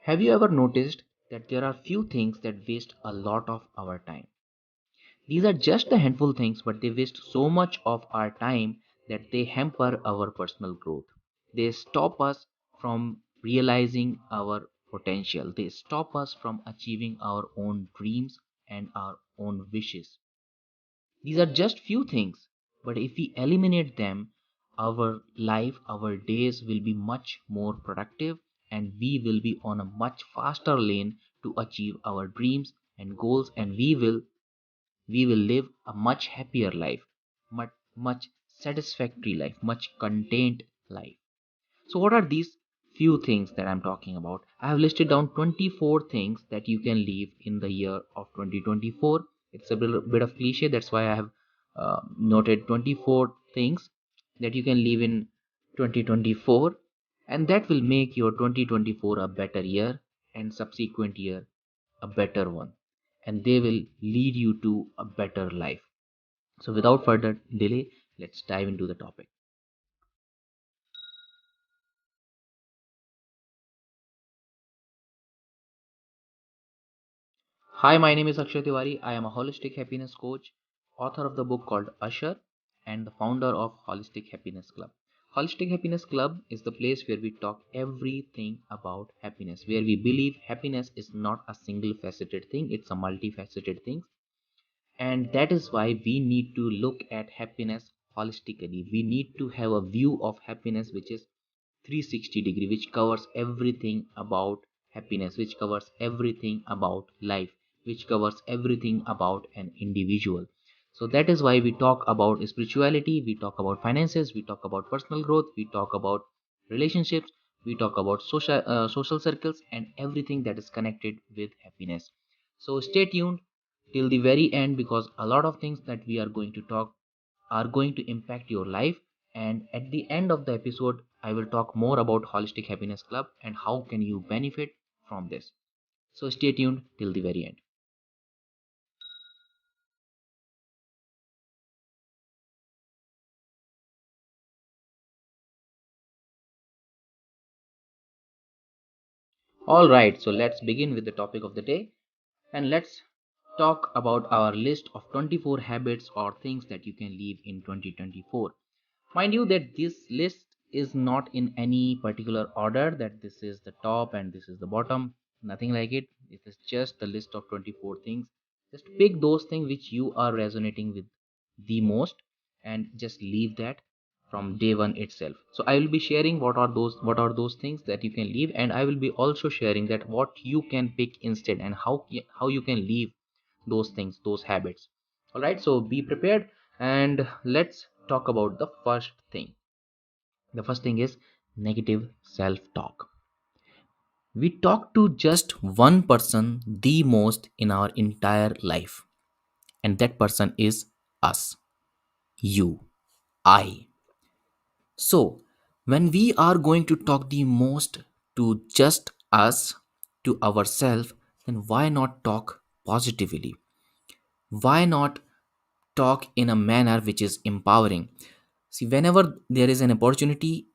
Have you ever noticed that there are few things that waste a lot of our time? These are just a handful things, but they waste so much of our time that they hamper our personal growth. They stop us from realizing our potential. They stop us from achieving our own dreams and our own wishes. These are just few things, but if we eliminate them, our life, our days will be much more productive and we will be on a much faster lane to achieve our dreams and goals, and we will live a much happier life, much satisfactory life, much content life. So, what are these few things that I'm talking about? I have listed down 24 things that you can leave in the year of 2024. It's a bit of cliche, that's why I have noted 24 things that you can leave in 2024, and that will make your 2024 a better year and subsequent year a better one, and they will lead you to a better life. So, without further delay, let's dive into the topic. Hi, my name is Akshay Tiwari. I am a holistic happiness coach, author of the book called Usher, and the founder of Holistic Happiness Club. Holistic Happiness Club is the place where we talk everything about happiness, where we believe happiness is not a single faceted thing, it's a multifaceted thing. And that is why we need to look at happiness holistically. We need to have a view of happiness which is 360-degree, which covers everything about happiness, which covers everything about life, which covers everything about an individual. So that is why we talk about spirituality, we talk about finances, we talk about personal growth, we talk about relationships, we talk about social circles and everything that is connected with happiness. So stay tuned till the very end, because a lot of things that we are going to talk are going to impact your life, and at the end of the episode I will talk more about Holistic Happiness Club and how can you benefit from this. So stay tuned till the very end. All right, so let's begin with the topic of the day, and let's talk about our list of 24 habits or things that you can leave in 2024. Mind you that this list is not in any particular order, that this is the top and this is the bottom, nothing like it. It is just the list of 24 things. Just pick those things which you are resonating with the most and just leave that from day one itself. So I will be sharing what are those things that you can leave, and I will be also sharing that what you can pick instead and how you can leave those things, those habits. All right, so be prepared, and let's talk about the first thing. The first thing is negative self talk. We talk to just one person the most in our entire life, and that person is us, you, I. So, when we are going to talk the most to just us, to ourselves, then why not talk positively? Why not talk in a manner which is empowering? See, whenever there is an opportunity,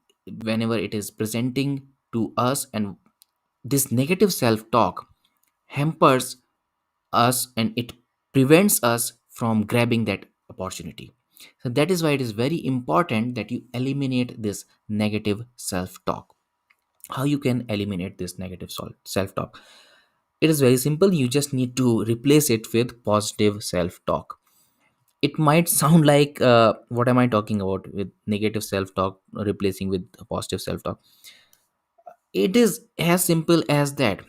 whenever it is presenting to us, and this negative self talk hampers us and it prevents us from grabbing that opportunity. So, that is why it is very important that you eliminate this negative self talk. How you can eliminate this negative self talk? It is very simple. You just need to replace it with positive self talk. It might sound like, what am I talking about with negative self talk replacing with positive self talk? It is as simple as that.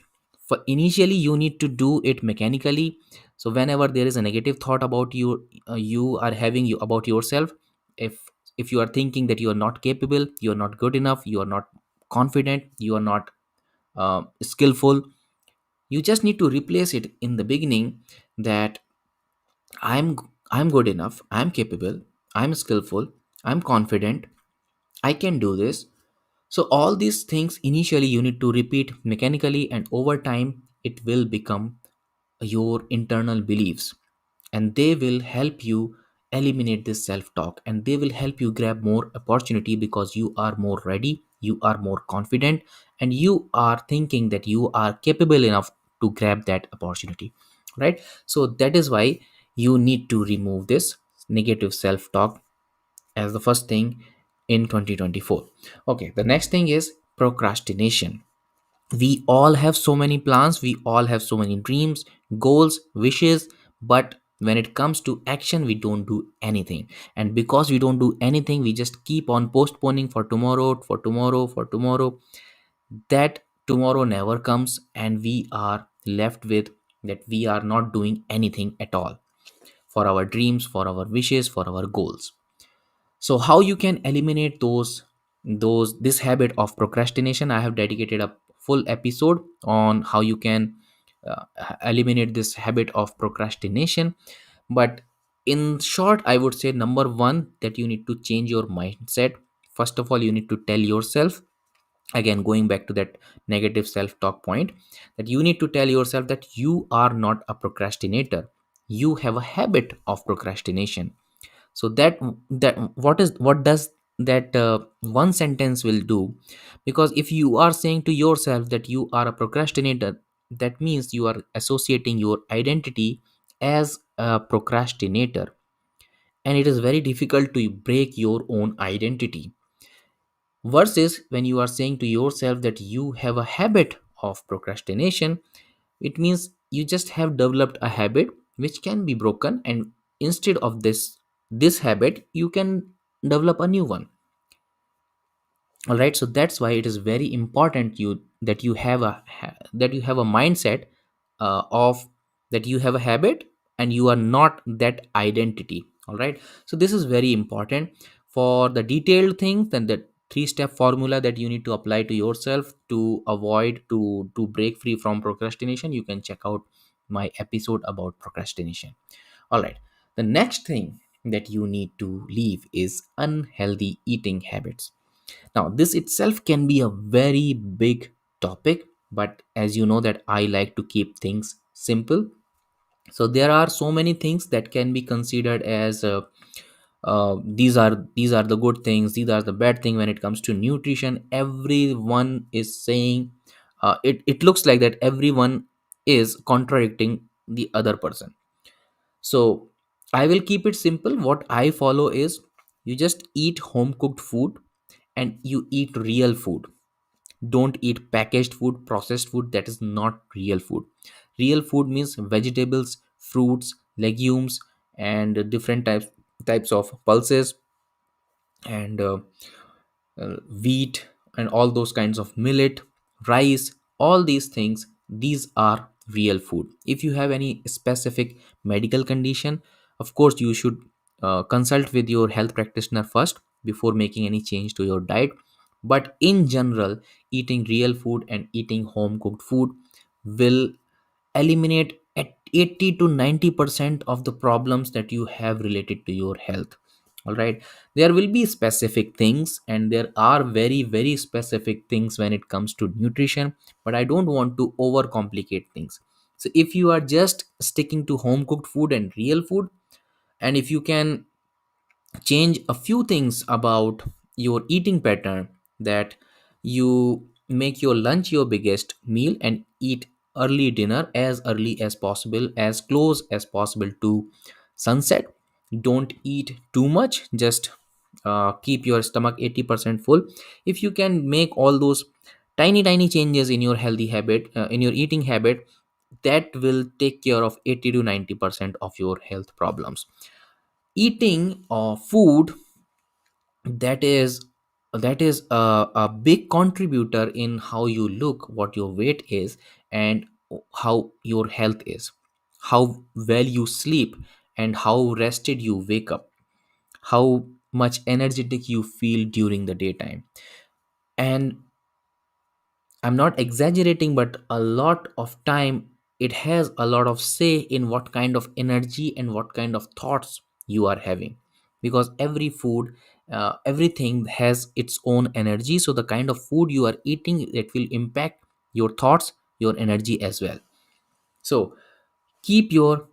For initially you need to do it mechanically. So whenever there is a negative thought about you, you are having you about yourself, if you are thinking that you are not capable, you are not good enough, you are not confident, you are not skillful, you just need to replace it in the beginning that i'm I'm good enough, I'm capable, I'm skillful, I'm confident, I can do this. So all these things initially you need to repeat mechanically, and over time it will become your internal beliefs, and they will help you eliminate this self talk, and they will help you grab more opportunity because you are more ready, you are more confident, and you are thinking that you are capable enough to grab that opportunity, right? So that is why you need to remove this negative self talk as the first thing in 2024. Okay, the next thing is procrastination. We all have so many plans, we all have so many dreams, goals, wishes, but when it comes to action we don't do anything. And because we don't do anything, we just keep on postponing for tomorrow, for tomorrow, for tomorrow. That tomorrow never comes, and we are left with that we are not doing anything at all for our dreams, for our wishes, for our goals. So how you can eliminate those this habit of procrastination, I have dedicated a full episode on how you can eliminate this habit of procrastination. But in short, I would say number 1, that you need to change your mindset. First of all, you need to tell yourself, again going back to that negative self talk point, that you need to tell yourself that you are not a procrastinator, you have a habit of procrastination. So that what does that one sentence will do? Because if you are saying to yourself that you are a procrastinator, that means you are associating your identity as a procrastinator, and it is very difficult to break your own identity. Versus when you are saying to yourself that you have a habit of procrastination, it means you just have developed a habit which can be broken, and instead of this habit you can develop a new one. All right, so that's why it is very important you that you have that you have a mindset of that you have a habit and you are not that identity. All right, so this is very important. For the detailed things and the three step formula that you need to apply to yourself to avoid to break free from procrastination, you can check out my episode about procrastination. All right, the next thing that you need to leave is unhealthy eating habits. Now, this itself can be a very big topic, but as you know that I like to keep things simple. So there are so many things that can be considered as these are the good things, these are the bad thing. When it comes to nutrition, everyone is saying it looks like that everyone is contradicting the other person. So I will keep it simple. What I follow is you just eat home cooked food and you eat real food. Don't eat packaged food, processed food, that is not real food. Real food means vegetables, fruits, legumes, and different types of pulses, and wheat, and all those kinds of millet, rice, all these things, these are real food. If you have any specific medical condition, of course you should consult with your health practitioner first before making any change to your diet. But in general, eating real food and eating home cooked food will eliminate at 80 to 90% of the problems that you have related to your health. All right, there will be specific things, and there are very very specific things when it comes to nutrition, but I don't want to overcomplicate things. So if you are just sticking to home cooked food and real food, and if you can change a few things about your eating pattern, that you make your lunch your biggest meal and eat early dinner as early as possible, as close as possible to sunset. Don't eat too much, just keep your stomach 80% full. If you can make all those tiny tiny changes in your healthy habit, in your eating habit, that will take care of 80 to 90% of your health problems. Eating food that is a big contributor in how you look, what your weight is, and how your health is, how well you sleep, and how rested you wake up, how much energetic you feel during the daytime. And I'm not exaggerating, but a lot of time it has a lot of say in what kind of energy and what kind of thoughts you are having. Because every food, everything has its own energy. So the kind of food you are eating, it will impact your thoughts, your energy as well. So keep your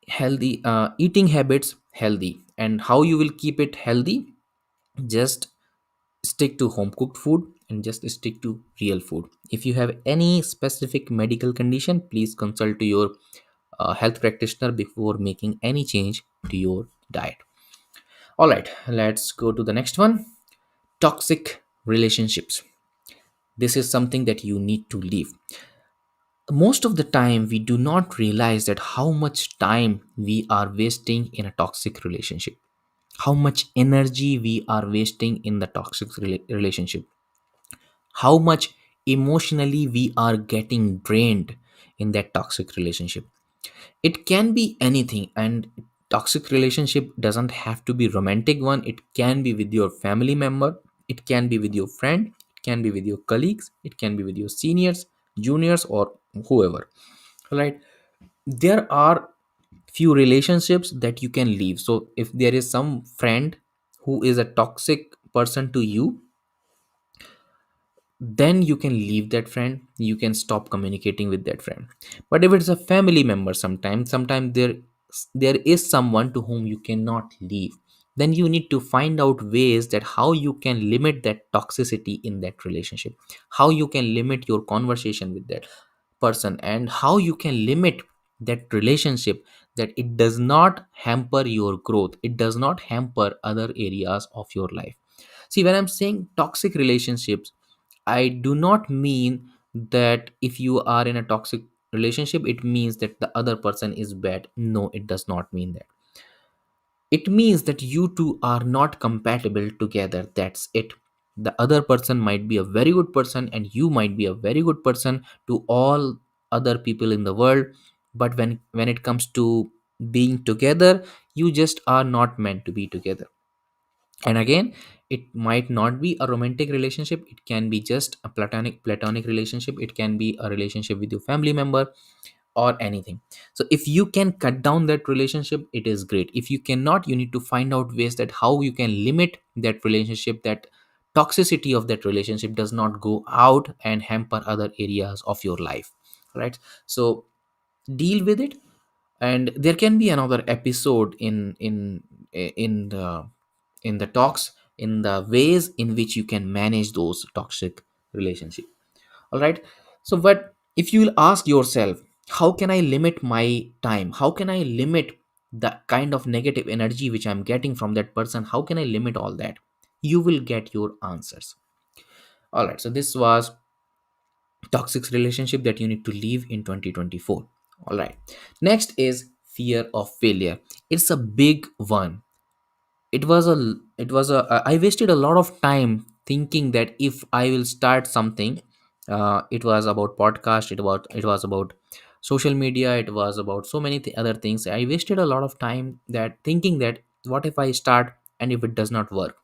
healthy eating habits healthy. And how you will keep it healthy? Just stick to home cooked food, and just stick to real food. If you have any specific medical condition, please consult to your health practitioner before making any change to your diet. All right, let's go to the next one. Toxic relationships. This is something that you need to leave. Most of the time we do not realize that how much time we are wasting in a toxic relationship, how much energy we are wasting in the toxic relationship, how much emotionally we are getting drained in that toxic relationship. It can be anything, and toxic relationship doesn't have to be romantic one. It can be with your family member, it can be with your friend, it can be with your colleagues, it can be with your seniors, juniors, or whoever. Right? There are few relationships that you can leave. So if there is some friend who is a toxic person to you, then you can leave that friend, you can stop communicating with that friend. But if it's a family member, sometimes there is someone to whom you cannot leave, then you need to find out ways that how you can limit that toxicity in that relationship, how you can limit your conversation with that person, and how you can limit that relationship, that it does not hamper your growth, it does not hamper other areas of your life. See, when I'm saying toxic relationships, I do not mean that if you are in a toxic relationship, it means that the other person is bad. No, it does not mean that. It means that you two are not compatible together. That's it. The other person might be a very good person, and you might be a very good person to all other people in the world. But when it comes to being together, you just are not meant to be together. And again, it might not be a romantic relationship, it can be just a platonic relationship, it can be a relationship with your family member or anything. So if you can cut down that relationship, it is great. If you cannot, you need to find out ways that how you can limit that relationship, that toxicity of that relationship does not go out and hamper other areas of your life. Right? So deal with it. And there can be another episode in the talks, in the ways in which you can manage those toxic relationship. All right. So but if you will ask yourself, how can I limit my time, how can I limit the kind of negative energy which I'm getting from that person, how can I limit all that, you will get your answers. All right, so this was toxic relationship that you need to leave in 2024. All right, next is fear of failure. It's a big one. It was a I wasted a lot of time thinking that if I will start something, it was about podcast, it was about social media, it was about so many other things. I wasted a lot of time that thinking that what if I start, and if it does not work,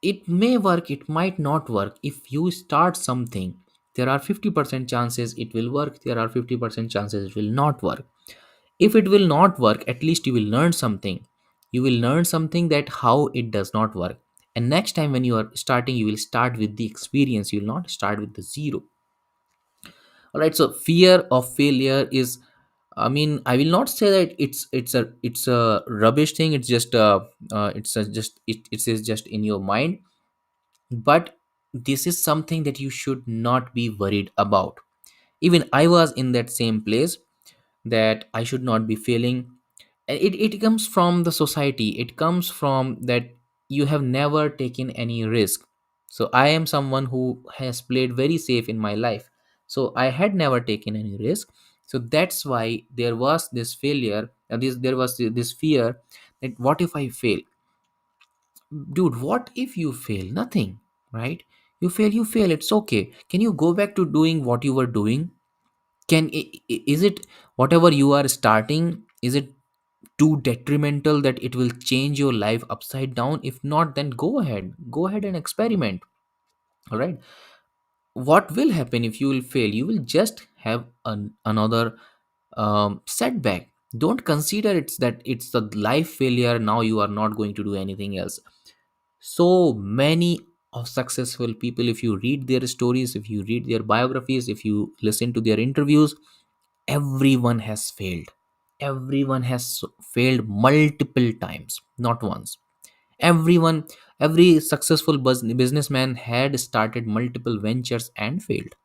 it may work, it might not work. If you start something, there are 50% chances it will work, there are 50% chances it will not work. If it will not work, at least you will learn something. You will learn something that how it does not work. And next time when you are starting, you will start with the experience, you will not start with the zero. All right, so fear of failure is, I mean, I will not say that it's a rubbish thing, it's just it is just in your mind. But this is something that you should not be worried about. Even I was in that same place, that I should not be failing. And it comes from the society, it comes from that you have never taken any risk. So I am someone who has played very safe in my life, so I had never taken any risk. So that's why there was this failure, there was this fear that what if I fail. Dude, what if you fail? Nothing, right? You fail, it's okay. Can you go back to doing what you were doing? Is it whatever you are starting, is it too detrimental that it will change your life upside down? If not, then go ahead and experiment. All right, what will happen if you will fail? You will just have another setback. Don't consider it's the life failure, now you are not going to do anything else. So many of successful people, if you read their stories, if you read their biographies, if you listen to their interviews, everyone has failed. Everyone has failed multiple times, not once. Everyone, every successful businessman had started multiple ventures and failed.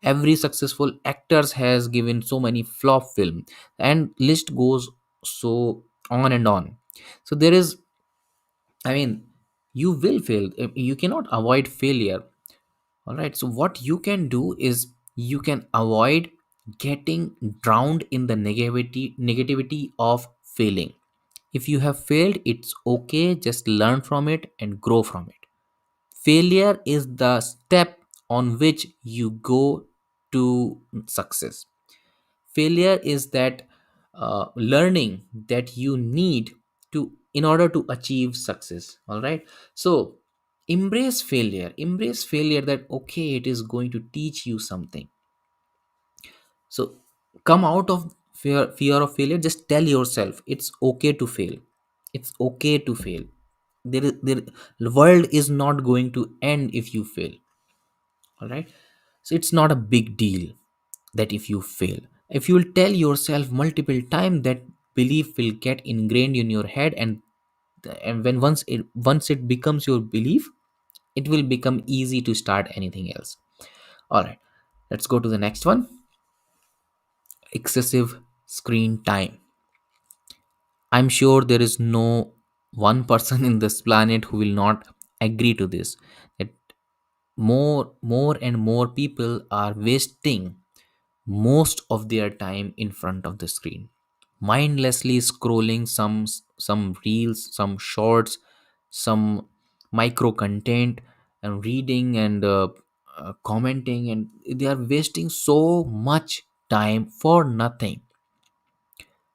Every successful actors has given so many flop film, and list goes so on and on. So there is, I mean, you will fail. You cannot avoid failure. All right, so what you can do is you can avoid getting drowned in the negativity of failing. If you have failed, it's okay, just learn from it and grow from it. Failure is the step on which you go to success. Failure is that learning that you need to in order to achieve success. All right, so embrace failure, that okay, it is going to teach you something. So come out of fear of failure. Just tell yourself it's okay to fail. It's okay to fail. The world is not going to end if you fail. All right, so it's not a big deal that if you fail. If you will tell yourself multiple times, that belief will get ingrained in your head, and when once it becomes your belief, it will become easy to start anything else. All right, let's go to the next one. Excessive screen time. I'm sure there is no one person in this planet who will not agree to this, that more and more people are wasting most of their time in front of the screen, mindlessly scrolling some reels, some shorts, some micro content, and reading and commenting, and they are wasting so much time for nothing.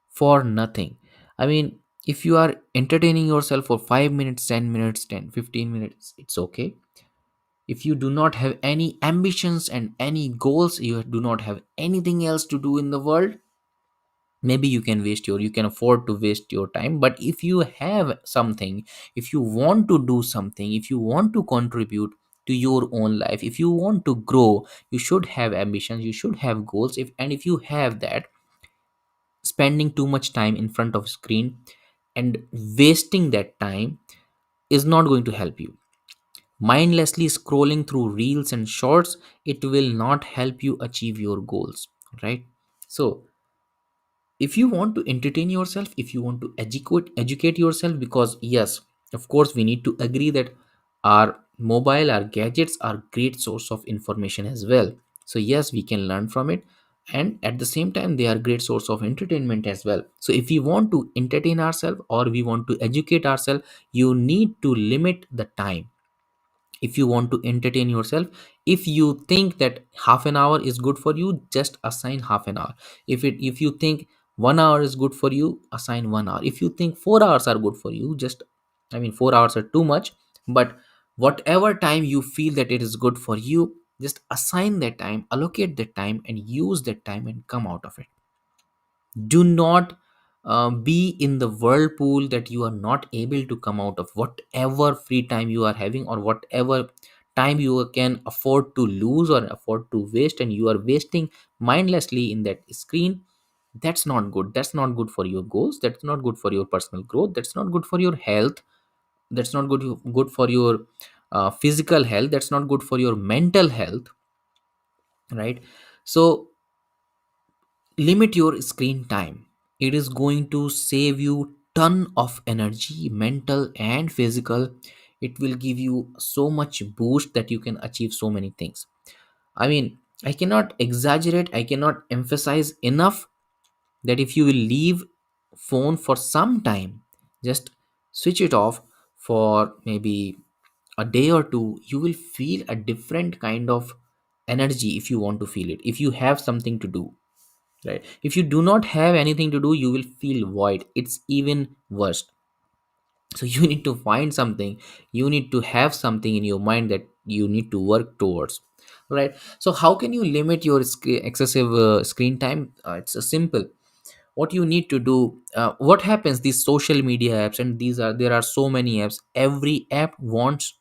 For nothing. I mean, if you are entertaining yourself for 5 minutes, 10 minutes, 10, 15 minutes, it's okay. If you do not have any ambitions and any goals, you do not have anything else to do in the world, maybe you can afford to waste your time. But if you have something, if you want to do something, if you want to contribute to your own life, if you want to grow, you should have ambitions, you should have goals. If you have that, spending too much time in front of screen and wasting that time is not going to help you. Mindlessly scrolling through reels and shorts, it will not help you achieve your goals, right? So if you want to entertain yourself, if you want to educate yourself, because yes, of course, we need to agree that our gadgets are great source of information as well. So yes, we can learn from it, and at the same time they are great source of entertainment as well. So if we want to entertain ourselves or we want to educate ourselves, you need to limit the time. If you want to entertain yourself, if you think that half an hour is good for you, just assign half an hour. If you think 1 hour is good for you, assign 1 hour. If you think 4 hours are good for you, just, I mean, 4 hours are too much, but whatever time you feel that it is good for you, just assign that time, allocate that time, and use that time and come out of it. Do not be in the whirlpool that you are not able to come out of. Whatever free time you are having, or whatever time you can afford to lose or afford to waste, and you are wasting mindlessly in that screen, that's not good. That's not good for your goals, that's not good for your personal growth, that's not good for your health, that's not good for your physical health, that's not good for your mental health, right? So limit your screen time. It is going to save you ton of energy, mental and physical. It will give you so much boost that you can achieve so many things. I mean, I cannot exaggerate, I cannot emphasize enough that if you will leave phone for some time, just switch it off for maybe a day or two, you will feel a different kind of energy. If you want to feel it, if you have something to do, right? If you do not have anything to do, you will feel void. It's even worse. So you need to find something, you need to have something in your mind that you need to work towards, right? So how can you limit your excessive screen time? It's simple. What you need to do, what happens, these social media apps, and there are so many apps, every app wants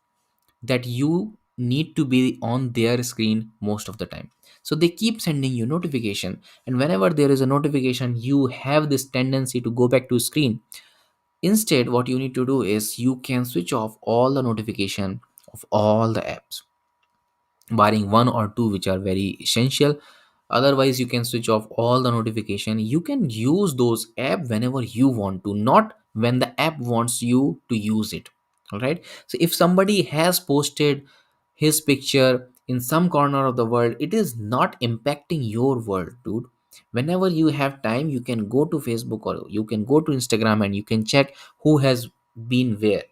that you need to be on their screen most of the time. So they keep sending you notification, and whenever there is a notification, you have this tendency to go back to screen. Instead, what you need to do is you can switch off all the notification of all the apps, barring one or two which are very essential. Otherwise, you can switch off all the notification. You can use those app whenever you want to, not when the app wants you to use it. All right. So if somebody has posted his picture in some corner of the world, it is not impacting your world, dude. Whenever you have time, you can go to Facebook or you can go to Instagram and you can check who has been where.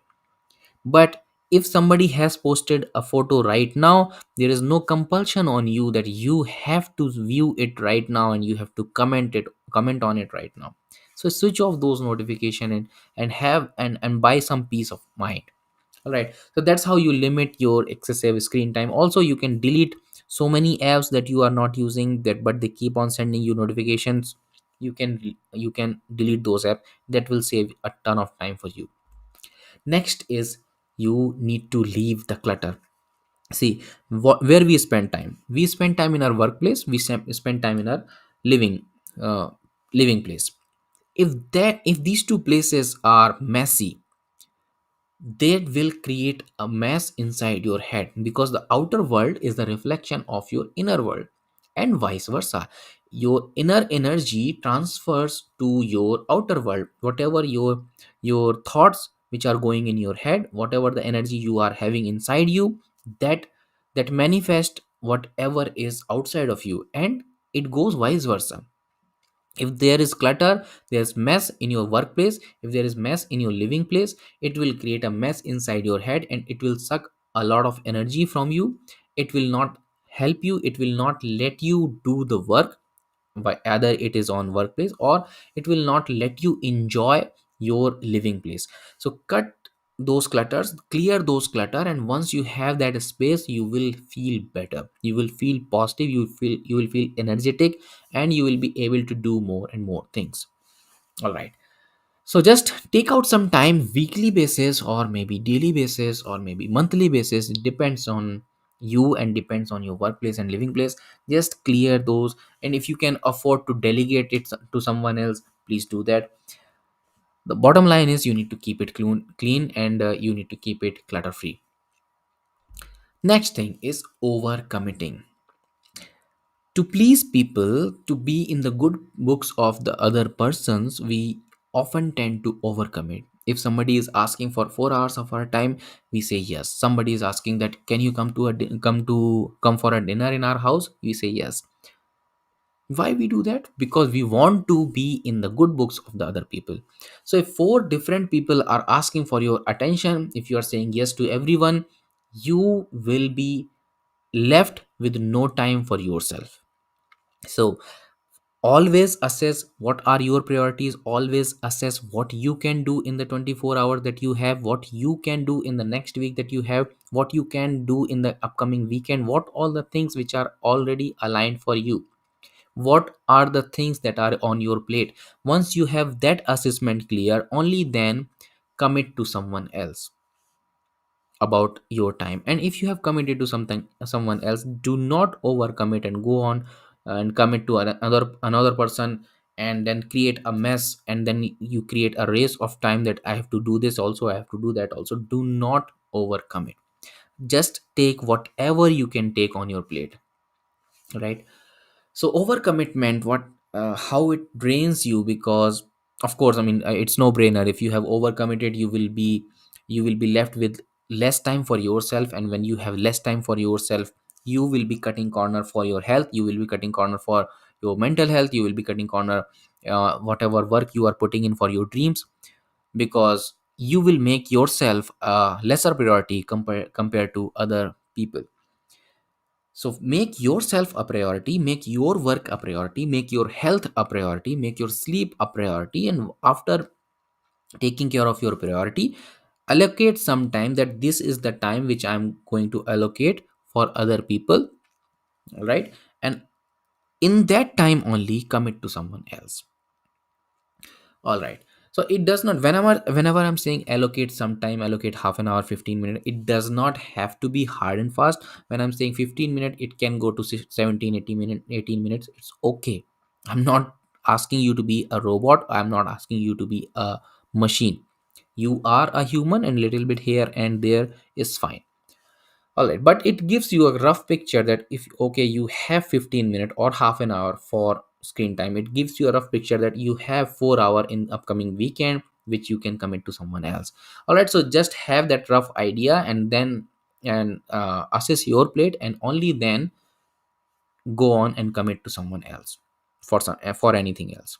But if somebody has posted a photo right now, there is no compulsion on you that you have to view it right now and you have to comment on it right now. So switch off those notification and have and buy some peace of mind. All right. So that's how you limit your excessive screen time. Also, you can delete so many apps that you are not using that but they keep on sending you notifications. You can delete those apps. That will save a ton of time for you. Next is you need to leave the clutter. See, where we spend time. We spend time in our workplace. We spend time in our living uh, living place. If these two places are messy, that will create a mess inside your head, because the outer world is the reflection of your inner world, and vice versa. Your inner energy transfers to your outer world. Whatever your thoughts which are going in your head, whatever the energy you are having inside you, that that manifest whatever is outside of you, and it goes vice versa. If there is clutter, there's mess in your workplace, if there is mess in your living place, it will create a mess inside your head and it will suck a lot of energy from you. It will not help you, it will not let you do the work, by either it is on workplace or it will not let you enjoy your living place. So cut those clutters, clear those clutter, and once you have that space, you will feel better, you will feel positive, you will feel energetic, and you will be able to do more and more things. All right. So just take out some time, weekly basis or maybe daily basis or maybe monthly basis. It depends on you and depends on your workplace and living place. Just clear those. And if you can afford to delegate it to someone else, please do that. The bottom line is you need to keep it clean and you need to keep it clutter free. Next thing is over committing. To please people, to be in the good books of the other persons, we often tend to overcommit. If somebody is asking for 4 hours of our time, we say yes. Somebody is asking that can you come for a dinner in our house, we say yes. Why we do that? Because we want to be in the good books of the other people. So if four different people are asking for your attention, if you are saying yes to everyone, you will be left with no time for yourself. So always assess what are your priorities, always assess what you can do in the 24 hours that you have, what you can do in the next week that you have, what you can do in the upcoming weekend, what all the things which are already aligned for you, what are the things that are on your plate. Once you have that assessment clear, only then commit to someone else about your time. And if you have committed to something someone else, do not overcommit and go on and commit to another person and then create a mess, and then you create a race of time that I have to do this also, I have to do that also. Do not overcommit. Just take whatever you can take on your plate, right? So overcommitment, what how it drains you, because of course, I mean, it's no brainer. If you have overcommitted, you will be left with less time for yourself, and when you have less time for yourself, you will be cutting corner for your health, you will be cutting corner for your mental health, you will be cutting corner whatever work you are putting in for your dreams, because you will make yourself a lesser priority compared to other people. So make yourself a priority, make your work a priority, make your health a priority, make your sleep a priority. And after taking care of your priority, allocate some time, that this is the time which I'm going to allocate for other people, right? And in that time only commit to someone else. All right. So it does not, whenever I'm saying allocate some time, allocate half an hour, 15 minutes, it does not have to be hard and fast. When I'm saying 15 minutes, it can go to 17, 18 minutes, 18 minutes. It's okay. I'm not asking you to be a robot. I'm not asking you to be a machine. You are a human, and little bit here and there is fine. All right, but it gives you a rough picture that if okay, you have 15 minutes or half an hour for screen time, it gives you a rough picture that you have 4 hour in upcoming weekend which you can commit to someone else. All right, so just have that rough idea, and then and assess your plate, and only then go on and commit to someone else for for anything else.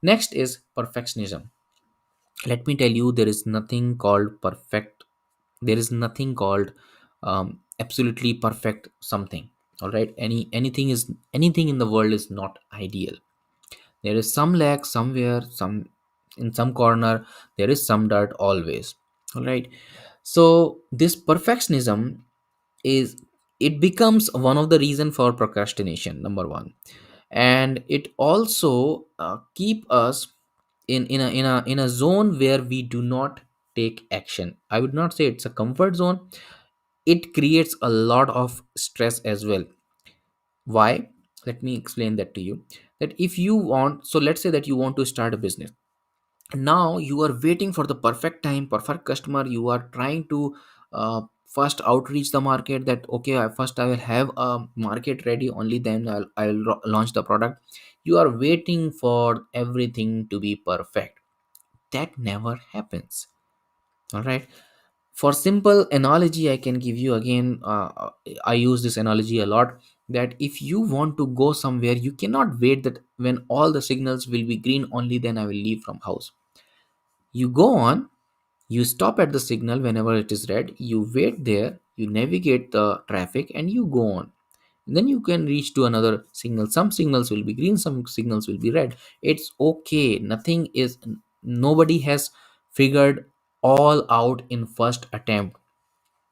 Next is perfectionism. Let me tell you, there is nothing called perfect. There is nothing called absolutely perfect something. All right, anything in the world is not ideal. There is some lag somewhere, some in some corner. There is some dirt always. All right, so this perfectionism is, it becomes one of the reason for procrastination, number one. And it also keep us in a zone where we do not take action. I would not say it's a comfort zone. It creates a lot of stress as well. Why? Let me explain that to you. That if you want, so let's say that you want to start a business. Now you are waiting for the perfect time, perfect customer. You are trying to first outreach the market, that okay, first I will have a market ready, only then I'll launch the product. You are waiting for everything to be perfect. That never happens. All right, for simple analogy I can give you again, I use this analogy a lot, that if you want to go somewhere, you cannot wait that when all the signals will be green, only then I will leave from house. You go on, you stop at the signal whenever it is red, you wait there, you navigate the traffic, and you go on. Then you can reach to another signal. Some signals will be green, some signals will be red. It's okay. Nothing is, nobody has figured all out in first attempt.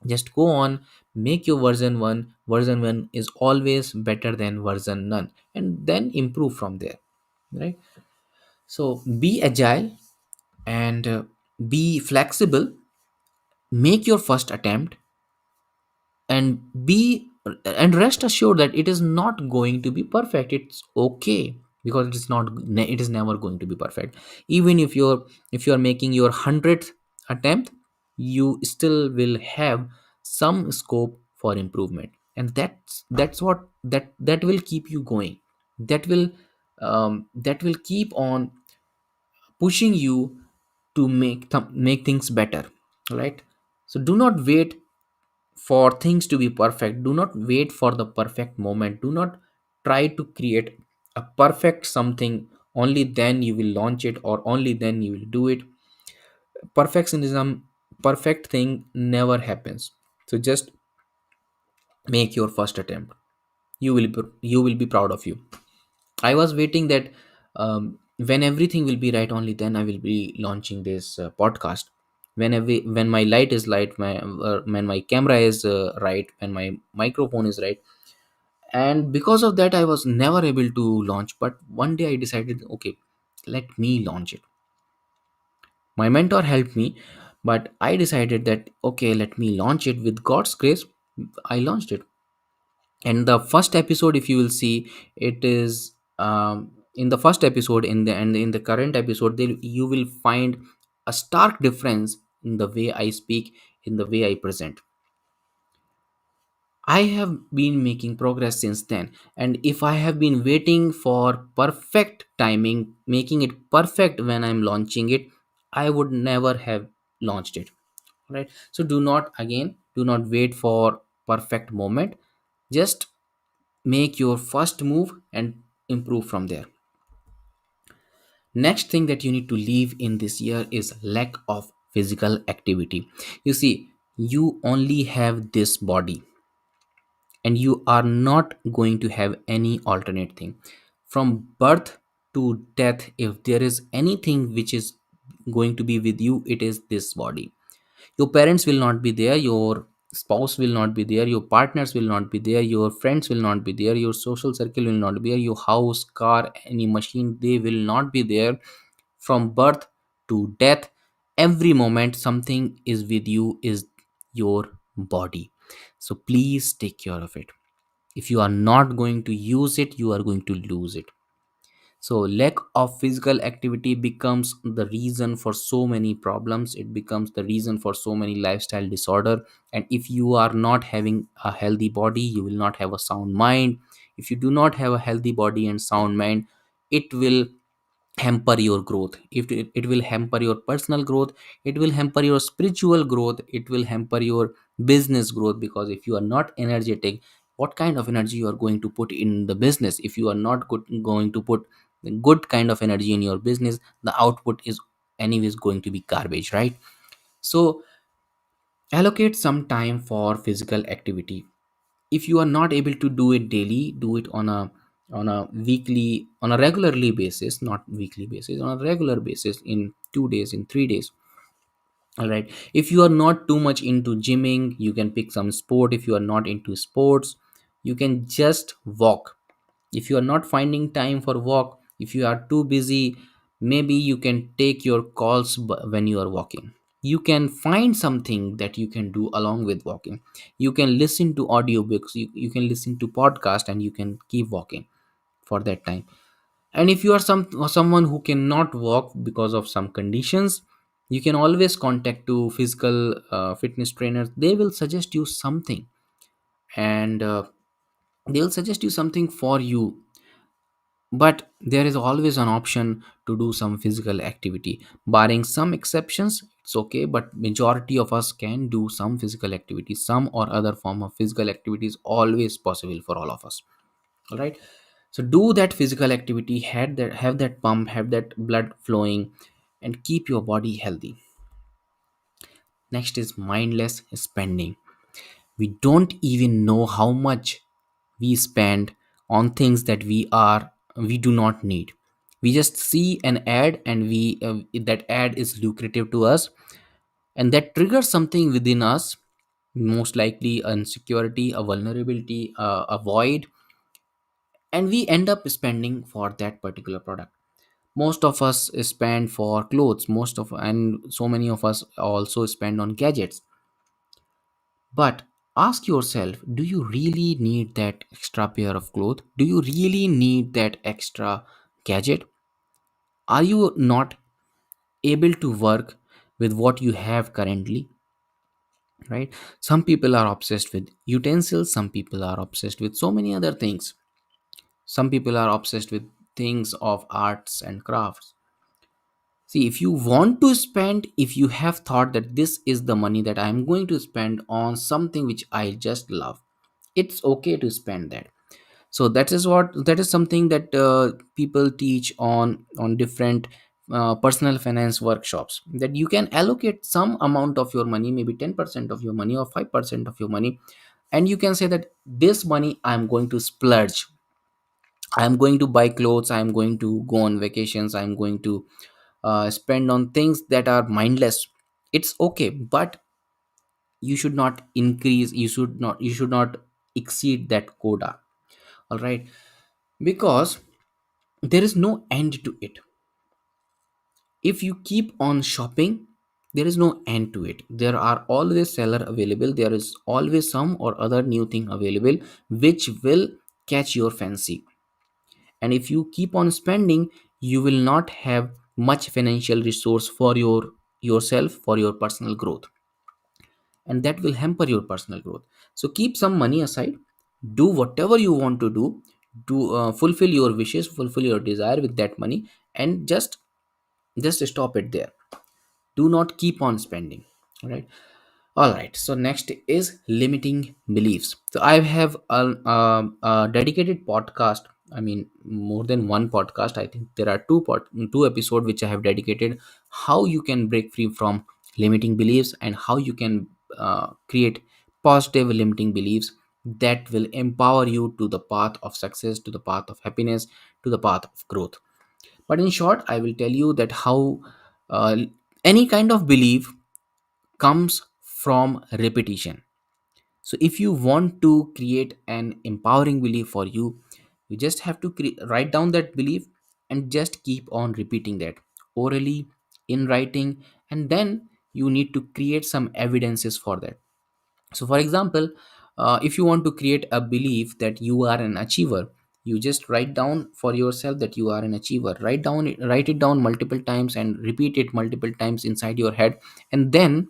Just go on, make your version 1. Version 1 is always better than version none, and then improve from there, right? So be agile, and be flexible. Make your first attempt, and be and rest assured that it is not going to be perfect. It's okay, because it is never going to be perfect. Even if you're making your 100th attempt, you still will have some scope for improvement, and that's what that will keep you going. That will keep on pushing you to make things better, right? So do not wait for things to be perfect. Do not wait for the perfect moment. Do not try to create a perfect something, only then you will launch it, or only then you will do it. Perfectionism, perfect thing never happens. So just make your first attempt. You will be proud of you. I was waiting that when everything will be right, only then I will be launching this podcast. When my light is light, when my camera is right, when my microphone is right, and because of that I was never able to launch. But one day I decided, okay, let me launch it. My mentor helped me, but I decided that okay, let me launch it. With God's grace, I launched it. And the first episode, if you will see, it is in the first episode, in the and in the current episode, you will find a stark difference in the way I speak, in the way I present. I have been making progress since then. And if I have been waiting for perfect timing, making it perfect when I'm launching it, I would never have launched it, right? So do not wait for perfect moment. Just make your first move and improve from there. Next thing that you need to leave in this year is lack of physical activity. You see, you only have this body, and you are not going to have any alternate thing. From birth to death, if there is anything which is going to be with you, it is this body. Your parents will not be there, your spouse will not be there, your partners will not be there, your friends will not be there, your social circle will not be there, your house, car, any machine, they will not be there. From birth to death, every moment something is with you, is your body. So please take care of it. If you are not going to use it, you are going to lose it. So lack of physical activity becomes the reason for so many problems. It becomes the reason for so many lifestyle disorder. And if you are not having a healthy body, you will not have a sound mind. If you do not have a healthy body and sound mind, it will hamper your growth. If it will hamper your personal growth, it will hamper your spiritual growth, it will hamper your business growth. Because if you are not energetic, what kind of energy you are going to put in the business? If you are not going to put good kind of energy in your business, the output is anyways going to be garbage, right? So allocate some time for physical activity. If you are not able to do it daily, do it on a weekly, on a regularly basis, not weekly basis, on a regular basis, in 2 days, in 3 days. All right, if you are not too much into gymming, you can pick some sport. If you are not into sports, you can just walk. If you are not finding time for walk, if you are too busy, maybe you can take your calls when you are walking. You can find something that you can do along with walking. You can listen to audiobooks, you can listen to podcast, and you can keep walking for that time. And if you are someone who cannot walk because of some conditions, you can always contact to physical fitness trainers. They will suggest you something, and they'll suggest you something for you. But there is always an option to do some physical activity. Barring some exceptions, it's okay, but majority of us can do some physical activity. Some or other form of physical activity is always possible for all of us. All right, so do that physical activity, have that pump, have that blood flowing, and keep your body healthy. Next is mindless spending. We don't even know how much we spend on things that we do not need. We just see an ad, and we that ad is lucrative to us, and that triggers something within us, most likely insecurity, a vulnerability, a void, and we end up spending for that particular product. Most of us spend for clothes, and so many of us also spend on gadgets. But ask yourself, do you really need that extra pair of clothes? Do you really need that extra gadget? Are you not able to work with what you have currently? Right? Some people are obsessed with utensils, some people are obsessed with so many other things. Some people are obsessed with things of arts and crafts. See, if you want to spend, if you have thought that this is the money that I am going to spend on something which I just love, it's okay to spend that. So that is something that people teach on different personal finance workshops, that you can allocate some amount of your money, maybe 10% of your money or 5% of your money, and you can say that this money I'm going to splurge. I'm going to buy clothes, I'm going to go on vacations, I'm going to spend on things that are mindless. It's okay, but you should not increase, you should not exceed that quota. All right, because there is no end to it. If you keep on shopping, there is no end to it. There are always seller available, there is always some or other new thing available which will catch your fancy. And if you keep on spending, you will not have much financial resource for yourself, for your personal growth, and that will hamper your personal growth. So keep some money aside, do whatever you want to do fulfill your wishes, fulfill your desire with that money, and just stop it there. Do not keep on spending. All right. All right, so next is limiting beliefs. So I have a dedicated podcast. I mean, more than one podcast. I think there are two episodes which I have dedicated how you can break free from limiting beliefs, and how you can create positive limiting beliefs that will empower you to the path of success, to the path of happiness, to the path of growth. But in short, I will tell you that how uh, any kind of belief comes from repetition. So if you want to create an empowering belief for you, you just have to write down that belief, and just keep on repeating that orally, in writing, and then you need to create some evidences for that. So for example, if you want to create a belief that you are an achiever, You just write down for yourself that you are an achiever. Write it down multiple times and repeat it multiple times inside your head. And then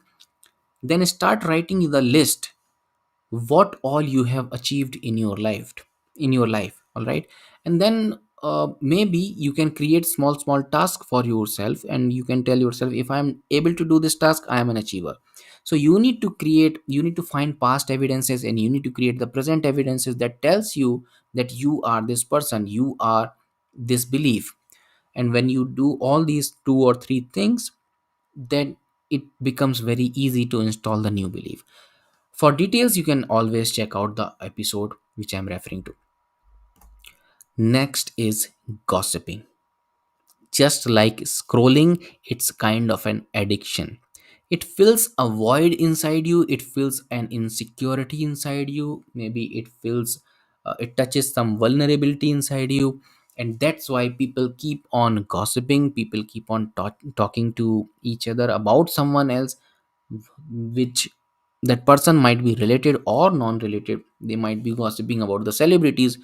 start writing the list what all you have achieved in your life. All right. And then maybe you can create small tasks for yourself, and you can tell yourself, if I'm able to do this task, I am an achiever. So you need to find past evidences, and you need to create the present evidences that tells you that you are this person, you are this belief. And when you do all these two or three things, then it becomes very easy to install the new belief. For details, you can always check out the episode which I'm referring to. Next is gossiping. Just like scrolling, it's kind of an addiction. It fills a void inside you, it fills an insecurity inside you, maybe it touches some vulnerability inside you. And that's why people keep on gossiping, people keep on talking to each other about someone else, which that person might be related or non-related. They might be gossiping about the celebrities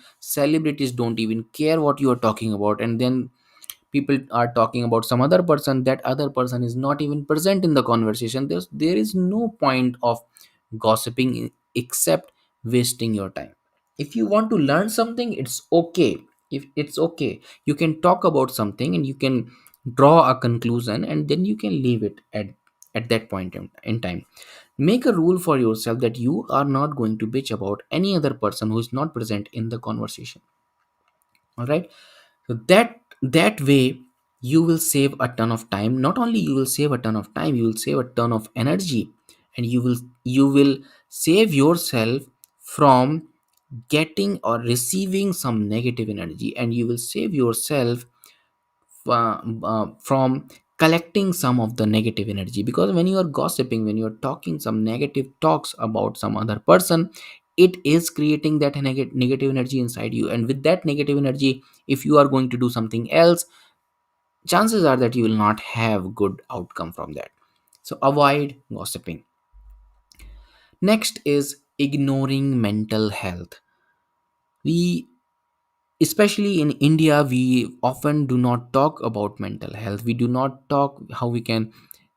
don't even care what you are talking about, and then people are talking about some other person, that other person is not even present in the conversation. There is no point of gossiping except wasting your time. If you want to learn something, it's okay. If it's okay, you can talk about something and you can draw a conclusion, and then you can leave it at that point in time. Make a rule for yourself that you are not going to bitch about any other person who is not present in the conversation. All right. So that way you will save a ton of time. Not only you will save a ton of time, you will save a ton of energy, and you will save yourself from getting or receiving some negative energy, and you will save yourself from collecting some of the negative energy. Because when you are gossiping, when you are talking some negative talks about some other person, it is creating that negative energy inside you. And with that negative energy, if you are going to do something else, chances are that you will not have good outcome from that. So avoid gossiping. Next is ignoring mental health. We, especially in India, we often do not talk about mental health. We do not talk how we can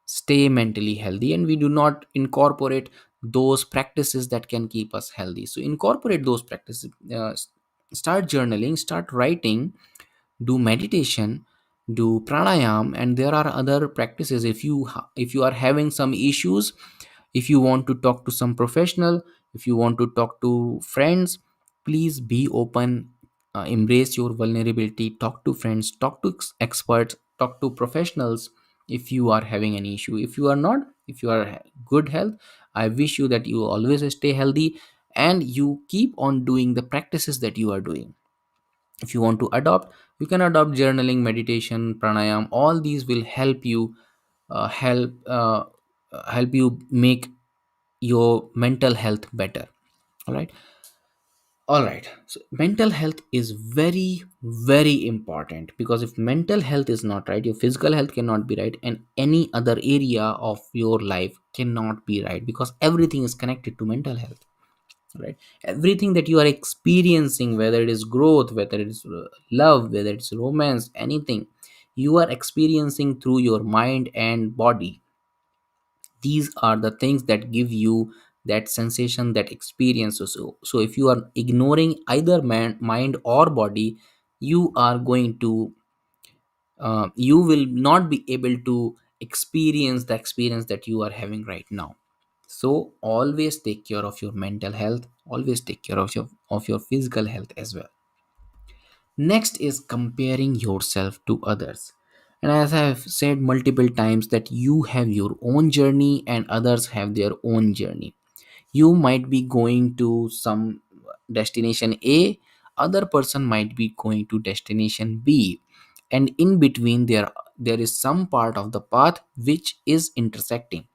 stay mentally healthy, and we do not incorporate those practices that can keep us healthy. So incorporate those practices. Start journaling, start writing, do meditation, do pranayam, and there are other practices. If you are having some issues, if you want to talk to some professional, if you want to talk to friends, please be open. Embrace your vulnerability, talk to friends, talk to experts, talk to professionals. If you are having an issue, if you are not, if you are good health, I wish you that you always stay healthy, and you keep on doing the practices that you are doing. If you want to adopt, you can adopt journaling, meditation, pranayam. All these will help you help you make your mental health better. All right all right so mental health is very very important, because if mental health is not right, your physical health cannot be right, and any other area of your life cannot be right, because everything is connected to mental health. Right. Everything that you are experiencing, whether it is growth, whether it is love, whether it's romance, anything you are experiencing through your mind and body. These are the things that give you that sensation, that experience. So if you are ignoring either mind or body, you are going to you will not be able to experience the experience that you are having right now. So always take care of your mental health, always take care of your physical health as well. Next is comparing yourself to others. And as I have said multiple times, that you have your own journey and others have their own journey. You might be going to some destination A, other person might be going to destination B, and in between there is some part of the path which is intersecting.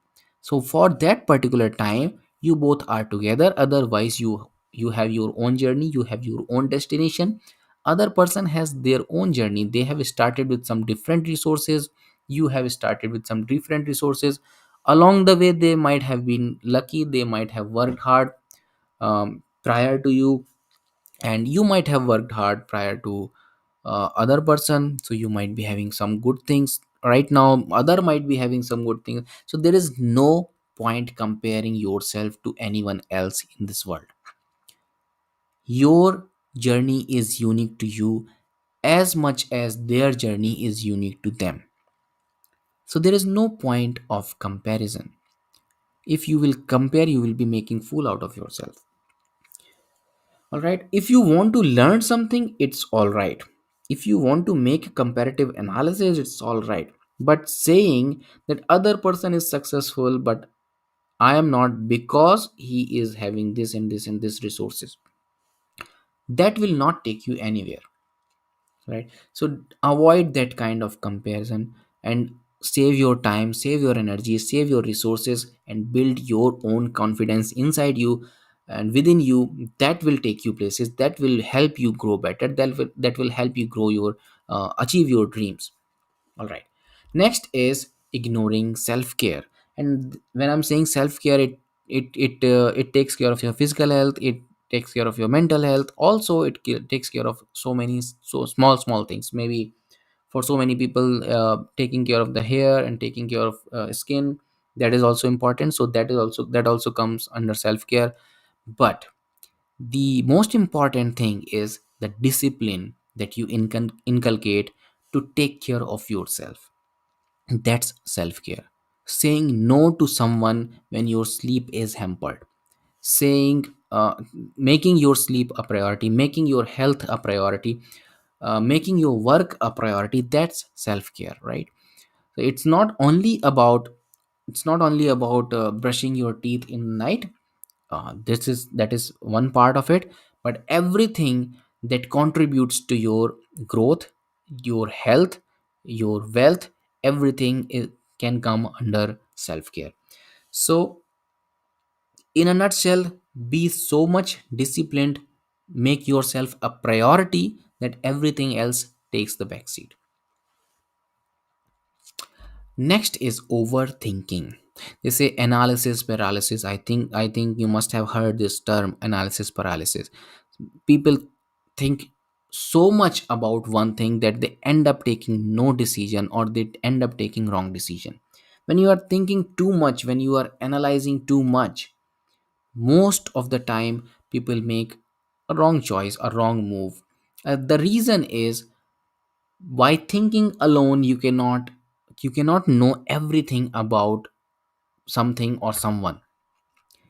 So for that particular time, you both are together. Otherwise, you have your own journey, you have your own destination. Other person has their own journey. They have started with some different resources, you have started with some different resources. Along the way, they might have been lucky, they might have worked hard prior to you, and you might have worked hard prior to other person, so you might be having some good things right now, other might be having some good things. So there is no point comparing yourself to anyone else in this world. Your journey is unique to you as much as their journey is unique to them. So there is no point of comparison. If you will compare, you will be making fool out of yourself. All right. If you want to learn something, it's all right. If you want to make a comparative analysis, it's all right. But saying that other person is successful, but I am not because he is having this and this and this resources, that will not take you anywhere, right? So avoid that kind of comparison and save your time, save your energy, save your resources, and build your own confidence inside you and within you. That will take you places, that will help you grow better, that will help you grow your achieve your dreams. All right. Next is ignoring self-care. And when I'm saying self-care, it takes care of your physical health, it takes care of your mental health, also takes care of so many so small things. Maybe for so many people, taking care of the hair and taking care of skin, that is also important. So that also comes under self-care. But the most important thing is the discipline that you inculcate to take care of yourself. That's self care. Saying no to someone when your sleep is hampered. Saying, making your sleep a priority, making your health a priority, making your work a priority. That's self care, right? So it's not only about brushing your teeth in night. That is one part of it, but everything that contributes to your growth, your health, your wealth, everything can come under self-care. So in a nutshell, be so much disciplined, make yourself a priority, that everything else takes the backseat. Next is overthinking. They say analysis paralysis. I think you must have heard this term, analysis paralysis. People think so much about one thing that they end up taking no decision, or they end up taking wrong decision. When you are thinking too much, when you are analyzing too much, most of the time people make a wrong choice, a wrong move. The reason is, by thinking alone you cannot know everything about something or someone.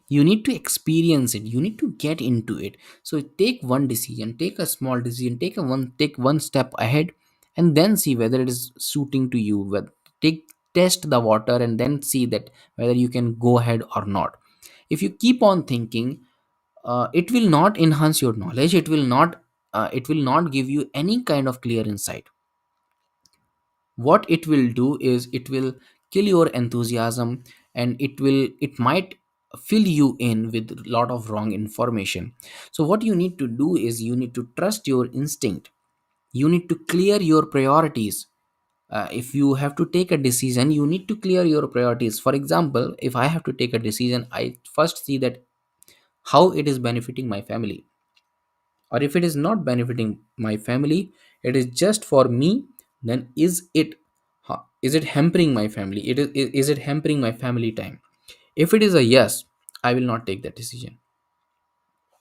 You need to experience it, you need to get into it. So take one decision, take a small decision, take one step ahead, and then see whether it is suiting to you. Take test the water and then see that whether you can go ahead or not. If you keep on thinking, it will not enhance your knowledge, it will not give you any kind of clear insight. What it will do is it will kill your enthusiasm, and it might fill you in with a lot of wrong information. So what you need to do is you need to trust your instinct. You need to clear your priorities. If you have to take a decision, you need to clear your priorities. For example, if I have to take a decision, I first see that how it is benefiting my family, or if it is not benefiting my family, it is just for me, then is it hampering my family, is it hampering my family time? If it is a yes, I will not take that decision,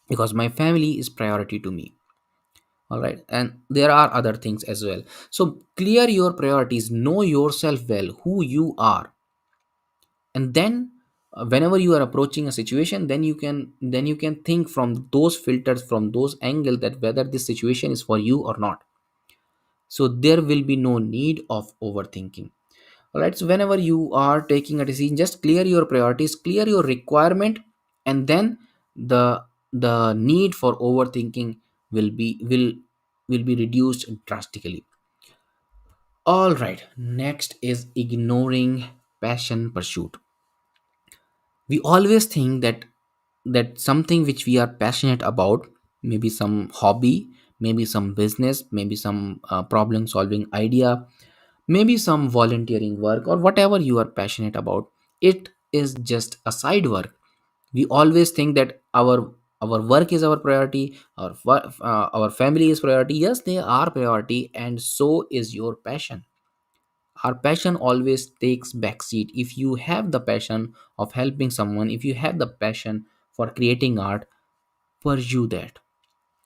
because my family is priority to me. All right, and there are other things as well. So clear your priorities, know yourself well, who you are, and then whenever you are approaching a situation, then you can think from those filters, from those angles, that whether this situation is for you or not. So there will be no need of overthinking. All right, so whenever you are taking a decision, just clear your priorities, clear your requirement, and then the need for overthinking will be reduced drastically. All right, next is ignoring passion pursuit. We always think that something which we are passionate about, maybe some hobby, maybe some business, maybe some problem solving idea, maybe some volunteering work, or whatever you are passionate about, it is just a side work. We always think that our our work is our priority, our family is priority. Yes, they are priority, and so is your passion. Our passion always takes backseat. If you have the passion of helping someone, if you have the passion for creating art, pursue that,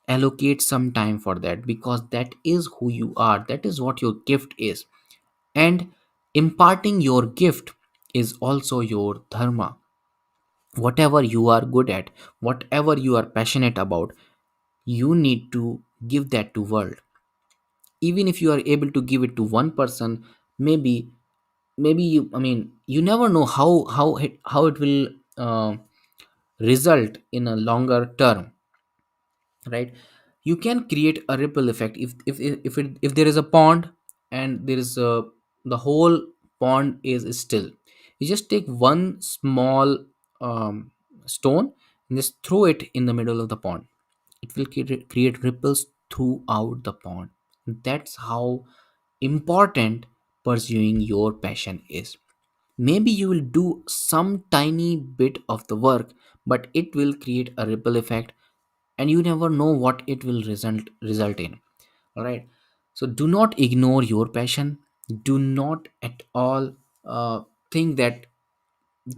allocate some time for that, because that is who you are, that is what your gift is. And imparting your gift is also your dharma. Whatever you are good at, whatever you are passionate about, you need to give that to world. Even if you are able to give it to one person, maybe you, I mean, you never know how it will result in a longer term, right? You can create a ripple effect. If there is a pond, and there is a, the whole pond is still, you just take one small stone and just throw it in the middle of the pond. It will create ripples throughout the pond. That's how important pursuing your passion is. Maybe you will do some tiny bit of the work, but it will create a ripple effect, and you never know what it will result in. All right. So do not ignore your passion. Do not at all think that,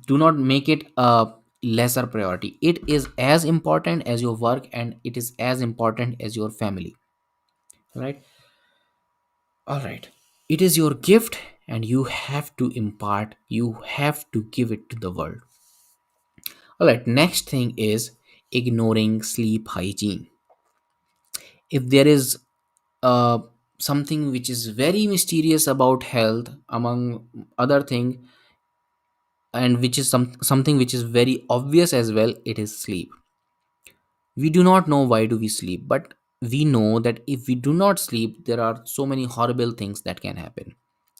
do not make it a lesser priority. It is as important as your work, and it is as important as your family. Right. All right. It is your gift, and you have to impart, you have to give it to the world. All right. Next thing is ignoring sleep hygiene. If there is uh, something which is very mysterious about health, among other thing, and which is something which is very obvious as well, it is sleep. We do not know why do we sleep, but we know that if we do not sleep, there are so many horrible things that can happen.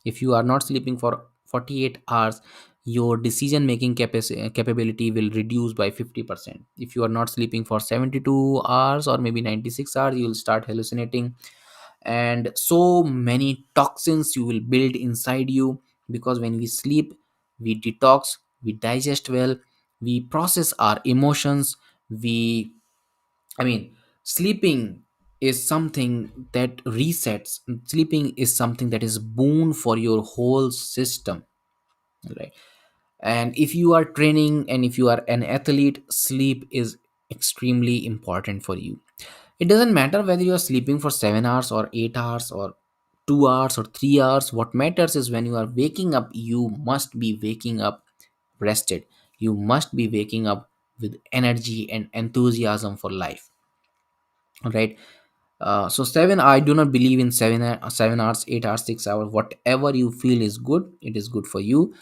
If you are not sleeping for 48 hours, your decision making capability will reduce by 50%. If you are not sleeping for 72 hours or maybe 96 hours, you will start hallucinating, and so many toxins you will build inside you. Because when we sleep, we detox, we digest well, we process our emotions, we, I mean, sleeping is something that resets. Sleeping is something that is boon for your whole system, right? And if you are training and if you are an athlete, sleep is extremely important for you. It doesn't matter whether you are sleeping for 7 hours or 8 hours or 2 hours or 3 hours. What matters is when you are waking up, you must be waking up rested. You must be waking up with energy and enthusiasm for life, right? So 7, I do not believe in 7 hours, 8 hours, 6 hours. Whatever you feel is good, it is good for you.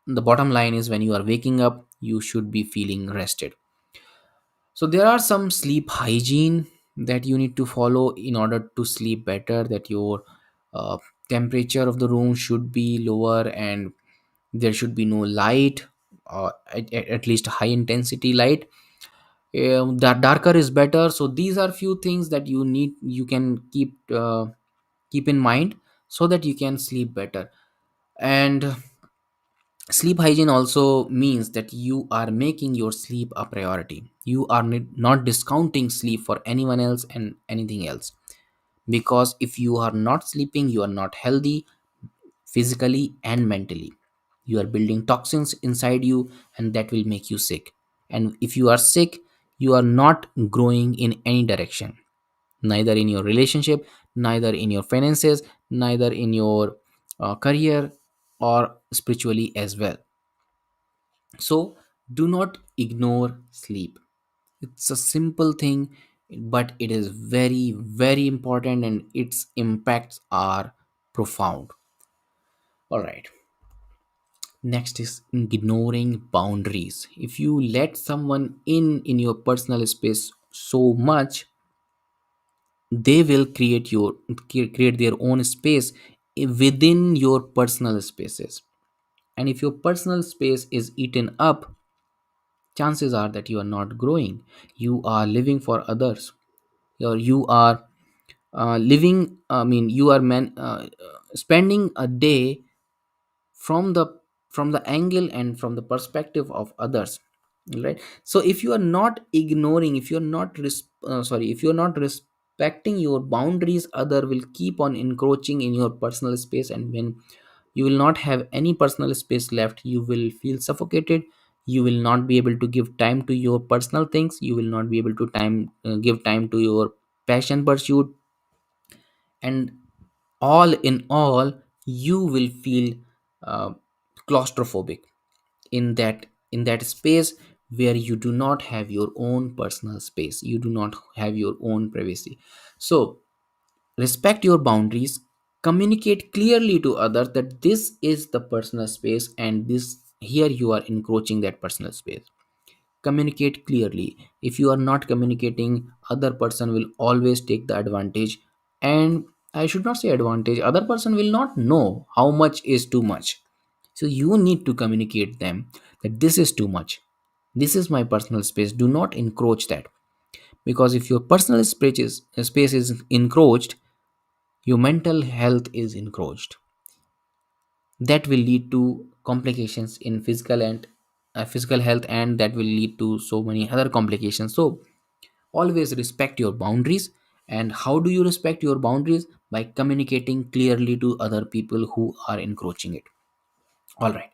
The bottom line is when you are waking up, you should be feeling rested. So there are some sleep hygiene that you need to follow in order to sleep better. That your uh, temperature of the room should be lower, and there should be no light, at least high intensity light. That darker is better. So these are few things that you can keep in mind, so that you can sleep better. And sleep hygiene also means that you are making your sleep a priority. You are not discounting sleep for anyone else and anything else. Because if you are not sleeping, you are not healthy physically and mentally. You are building toxins inside you, and that will make you sick. And if you are sick, you are not growing in any direction, neither in your relationship, neither in your finances, neither in your career, or spiritually as well. So do not ignore sleep. It's a simple thing, but it is very, very important, and its impacts are profound. All right. Next is ignoring boundaries. If you let someone in your personal space so much, they will create their own space within your personal spaces. And if your personal space is eaten up, chances are that you are not growing. You are living for others, or you are living, I mean, you are spending a day from the angle and from the perspective of others. right? So if you are not ignoring, if you're not sorry, if you're not respecting your boundaries, other will keep on encroaching in your personal space, and when you will not have any personal space left, you will feel suffocated. You will not be able to give time to your personal things. You will not be able to give time to your passion pursuit. And all in all, you will feel uh, claustrophobic in that space where you do not have your own personal space, you do not have your own privacy. So respect your boundaries, communicate clearly to others that this is the personal space, and this here you are encroaching that personal space. Communicate clearly. If you are not communicating, other person will always take the advantage. And I should not say advantage, other person will not know how much is too much. So you need to communicate them that this is too much, this is my personal space, do not encroach that. Because if your personal space is encroached, your mental health is encroached. That will lead to complications in physical health, and that will lead to so many other complications. So always respect your boundaries. And how do you respect your boundaries? By communicating clearly to other people who are encroaching it. All right.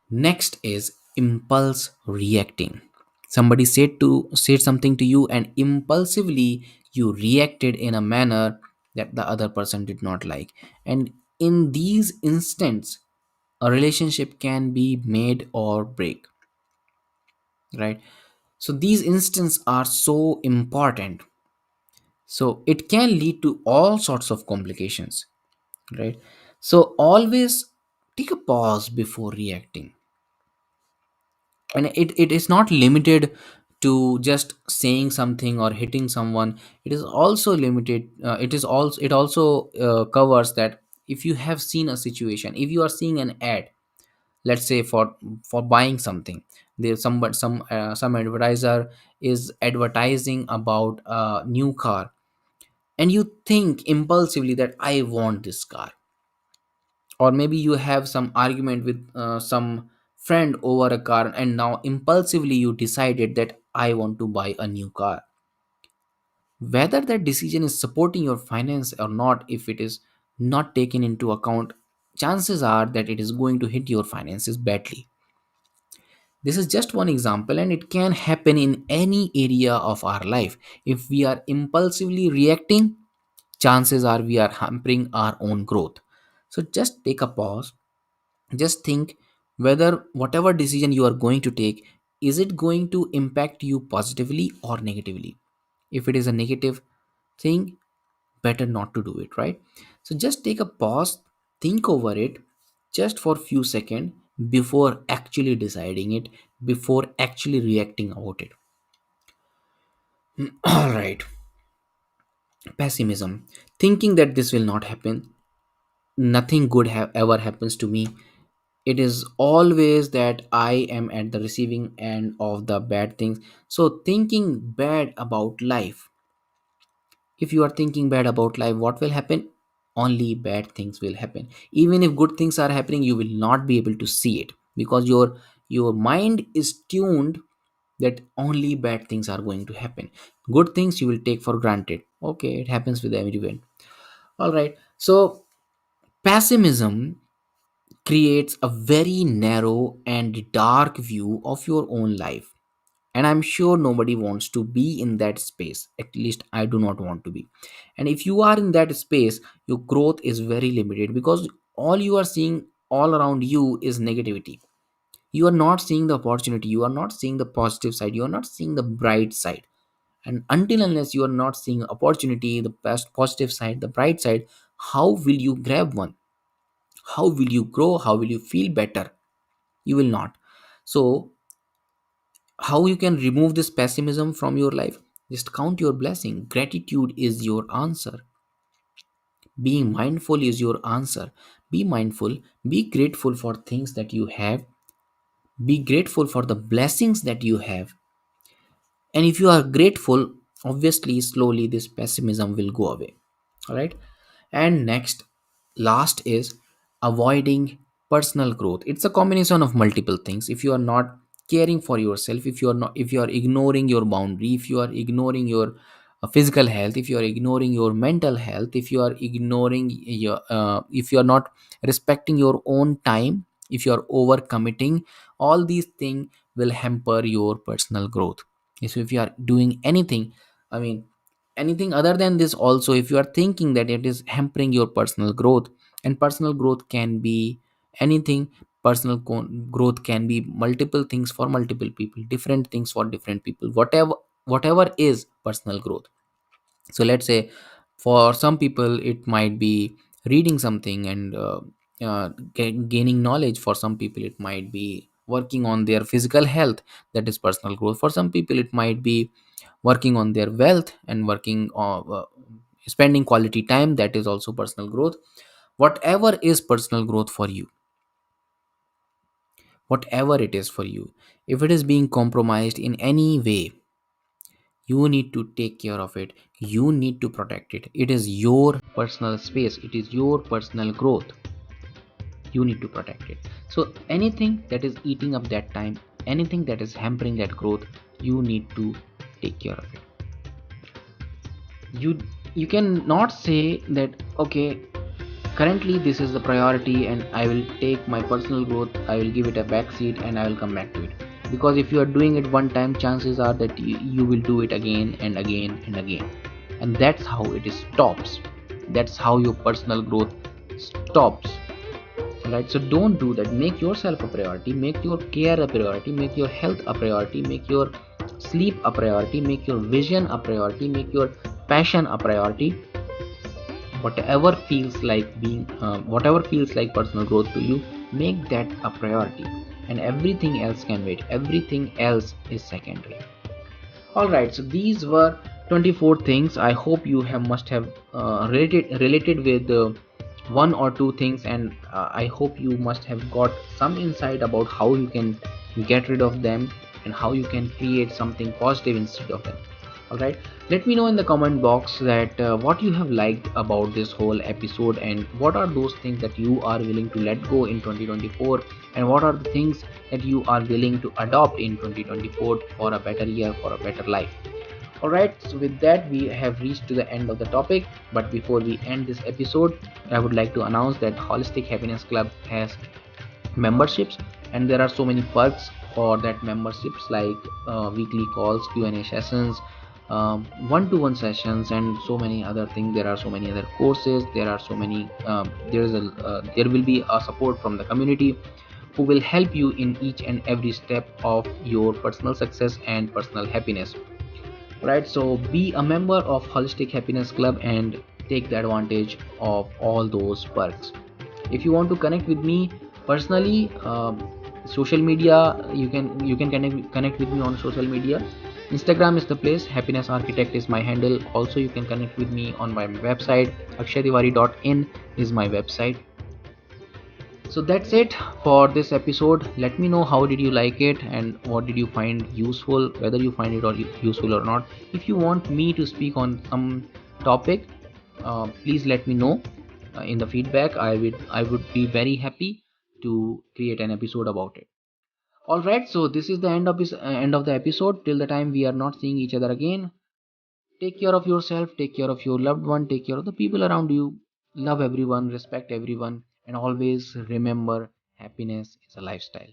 Next is impulse reacting. Somebody said something to you, and impulsively you reacted in a manner that the other person did not like. And in these instances, a relationship can be made or break, right? So these instances are so important. So it can lead to all sorts of complications, right? So always take a pause before reacting. And it is not limited to just saying something or hitting someone. It is also limited, it also covers that if you have seen a situation, if you are seeing an ad, let's say for buying something, there's some advertiser is advertising about a new car, and you think impulsively that I want this car. Or maybe you have some argument with some friend over a car, and now impulsively you decided that I want to buy a new car. Whether that decision is supporting your finance or not, if it is not taken into account, chances are that it is going to hit your finances badly. This is just one example, and it can happen in any area of our life. If we are impulsively reacting, chances are we are hampering our own growth. So just take a pause. Just think whether whatever decision you are going to take, is it going to impact you positively or negatively. If it is a negative thing, better not to do it, right? So just take a pause, think over it just for few seconds before actually deciding it, before actually reacting about it. All right. Pessimism, thinking that this will not happen, nothing good ever happens to me. It is always that I am at the receiving end of the bad things. So thinking bad about life, if you are thinking bad about life, what will happen? Only bad things will happen. Even if good things are happening, you will not be able to see it, because your mind is tuned that only bad things are going to happen. Good things you will take for granted. Okay, it happens with everyone. All right. So pessimism creates a very narrow and dark view of your own life. And I'm sure nobody wants to be in that space. At least I do not want to be. And if you are in that space, your growth is very limited, because all you are seeing all around you is negativity. You are not seeing the opportunity, you are not seeing the positive side, you are not seeing the bright side. And until unless you are not seeing opportunity, the best positive side, the bright side, how will you grab one? How will you grow? How will you feel better? You will not. So how you can remove this pessimism from your life? Just count your blessing. Gratitude is your answer. Being mindful is your answer. Be mindful. Be grateful for things that you have. Be grateful for the blessings that you have. And if you are grateful, obviously slowly this pessimism will go away. All right. And next, last is avoiding personal growth. It's a combination of multiple things. If you are not caring for yourself, if you are not, if you are ignoring your boundary, if you are ignoring your physical health, if you are ignoring your mental health, if you are ignoring your if you are not respecting your own time, if you are over committing, all these things will hamper your personal growth. So if you are doing anything, I mean anything other than this also, if you are thinking that it is hampering your personal growth, and personal growth can be anything, growth can be multiple things for multiple people, different things for different people, whatever is personal growth. So let's say for some people it might be reading something and gaining knowledge. For some people it might be working on their physical health, that is personal growth. For some people it might be working on their wealth and working on spending quality time, that is also personal growth. Whatever is personal growth for you, whatever it is for you, if it is being compromised in any way, you need to take care of it, you need to protect it. It is your personal space, it is your personal growth, you need to protect it. So anything that is eating up that time, anything that is hampering that growth, you need to take care of it. You can not say that okay, currently this is the priority and I will take my personal growth, I will give it a back seat and I will come back to it. Because if you are doing it one time, chances are that you will do it again and again and again, and that's how it stops. That's how your personal growth stops. Right, so don't do that. Make yourself a priority, make your care a priority, make your health a priority, make your sleep a priority, make your vision a priority, make your passion a priority. Whatever feels like personal growth to you, make that a priority, and everything else can wait, everything else is secondary. All right, so these were 24 things. I hope you have must have related with one or two things, and I hope you must have got some insight about how you can get rid of them and how you can create something positive instead of them. All right, let me know in the comment box that what you have liked about this whole episode, and what are those things that you are willing to let go in 2024, and what are the things that you are willing to adopt in 2024 for a better year, for a better life. All right, so with that we have reached to the end of the topic, but before we end this episode, I would like to announce that Holistic Happiness Club has memberships, and there are so many perks for that memberships, like weekly calls, Q&A sessions, one-to-one sessions, and so many other things. There are so many other courses, there are so many there will be a support from the community who will help you in each and every step of your personal success and personal happiness. Right, so be a member of Holistic Happiness Club and take the advantage of all those perks. If you want to connect with me personally, social media, you can connect with me on social media. Instagram is the place, Happiness Architect is my handle. Also you can connect with me on my website, akshaytiwari.in is my website. So that's it for this episode. Let me know how did you like it and what did you find useful, whether you find it or useful or not. If you want me to speak on some topic, please let me know in the feedback. I would be very happy to create an episode about it. All right, so this is the end of the episode. Till the time we are not seeing each other again, take care of yourself, take care of your loved one, take care of the people around you. Love everyone, respect everyone, and always remember, happiness is a lifestyle.